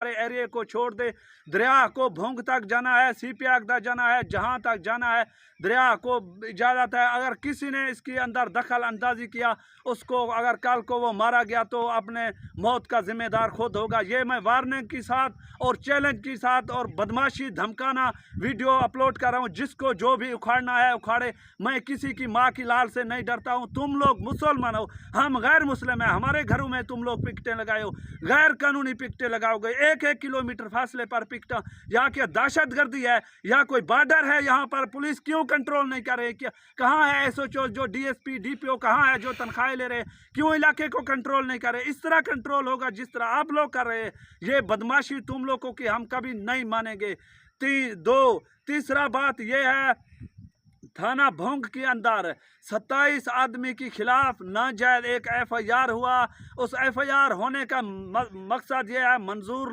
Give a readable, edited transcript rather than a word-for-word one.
Area को छोड़ दे। दरिया को भोंग तक जाना है, सीपियाक तक जाना है, जहाँ तक जाना है दरिया को इजाज़त है। अगर किसी ने इसके अंदर दखल अंदाजी किया, उसको अगर कल को वो मारा गया तो अपने मौत का जिम्मेदार खुद होगा। ये मैं वार्निंग के साथ और चैलेंज के साथ और बदमाशी धमकाना वीडियो अपलोड कर रहा हूँ। जिसको जो भी उखाड़ना है उखाड़े। मैं किसी की माँ की लाल से नहीं डरता हूँ। तुम लोग मुसलमान हो, हम गैर मुस्लिम हैं। हमारे घरों में तुम लोग पिकटें लगाए हो, गैर कानूनी पिकटें लगाओगे। 1-1 किलोमीटर फासले पर पिकटा। यहाँ क्या दहशतगर्दी है? यहाँ कोई बॉर्डर है? यहाँ पर पुलिस क्यों कंट्रोल नहीं कर रही? क्या कहाँ है एसओचओ, जो डीएसपी डीपीओ कहाँ है, जो तनख्वाहें ले रहे? क्यों इलाके को कंट्रोल नहीं कर रहे? इस तरह कंट्रोल होगा जिस तरह आप लोग कर रहे हैं। ये बदमाशी तुम लोगों की हम कभी नहीं मानेंगे। तीसरा बात यह है, थाना भोंग के अंदर 27 आदमी के खिलाफ नाजायज एक FIR हुआ। उस FIR होने का मकसद यह है, मंजूर